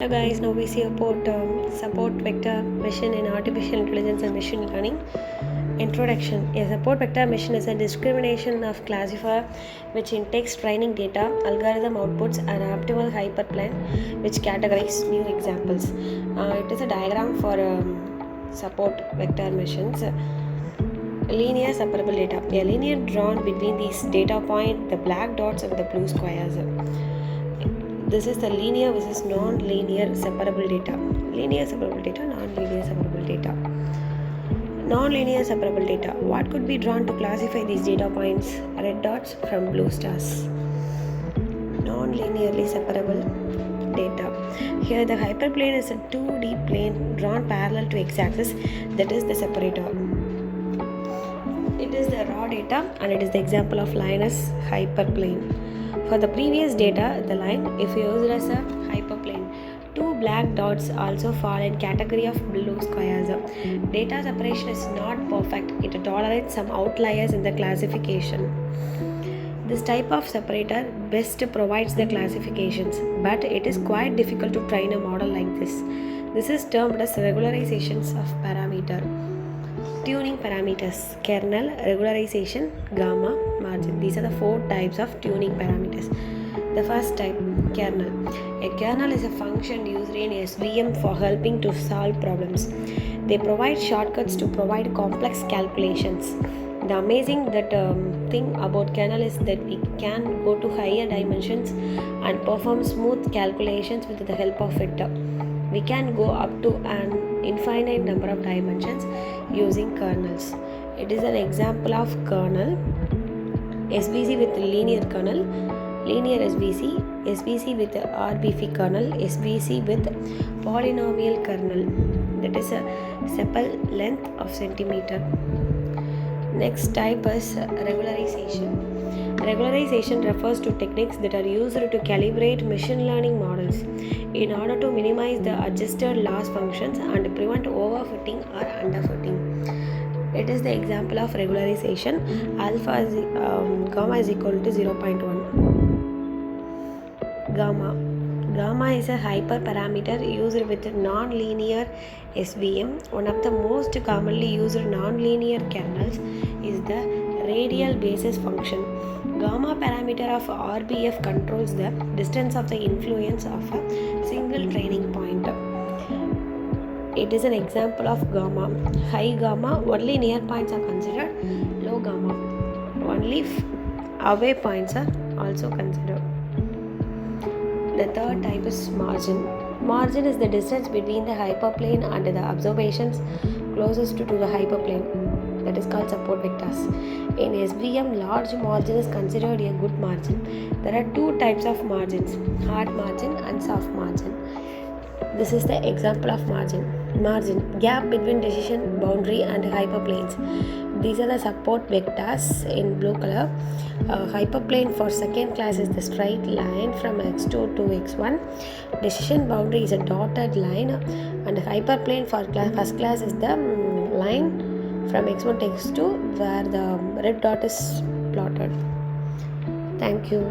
Hello guys, now we see about support vector machine in artificial intelligence and machine learning. Introduction. A support vector machine is a discrimination of classifier which intakes training data, algorithm outputs and optimal hyperplane which categorize new examples. It is a diagram for support vector machines. Linear separable data. A linear drawn between these data point, the black dots and the blue squares. This is the linear versus non-linear separable data. Linear separable data, non-linear separable data. Non-linear separable data. What could be drawn to classify these data points? Red dots from blue stars. Non-linearly separable data. Here the hyperplane is a 2D plane drawn parallel to x-axis, that is the separator. It is the raw data and it is the example of line as hyperplane. For the previous data, the line, if used as a hyperplane, two black dots also fall in category of blue squares. Data separation is not perfect. It tolerates some outliers in the classification. This type of separator best provides the classifications, but it is quite difficult to train a model like this. This is termed as regularizations of parameter. Tuning parameters: kernel, regularization, gamma, margin. These are the four types of tuning parameters. The first type, kernel. A kernel is a function used in SVM for helping to solve problems. They provide shortcuts to provide complex calculations. The amazing thing about kernel is that we can go to higher dimensions and perform smooth calculations with the help of it. We can go up to an infinite number of dimensions using kernels. It is an example of kernel. SVC with linear kernel, linear SVC, SVC with RBF kernel, SVC with polynomial kernel, that is a sepal length of centimeter. Next type is regularization. Regularization refers to techniques that are used to calibrate machine learning models in order to minimize the adjusted loss functions and prevent overfitting or underfitting. It is the example of regularization. Gamma is equal to 0.1. Gamma is a hyperparameter used with non-linear SVM. One of the most commonly used non-linear kernels is the radial basis function. Gamma parameter of RBF controls the distance of the influence of a single training point. It is an example of gamma. High gamma, only near points are considered. Low gamma, only away points are also considered. The third type is margin. Margin is the distance between the hyperplane and the observations closest to the hyperplane. That is called support vectors. In SVM, large margin is considered a good margin. There are two types of margins, hard margin and soft margin. This is the example of margin. Margin, gap between decision boundary and hyperplanes. These are the support vectors in blue color. Hyperplane for second class is the straight line from x2 to x1. Decision boundary is a dotted line, and hyperplane for first class is the line from x1 to x2 where the red dot is plotted. Thank you.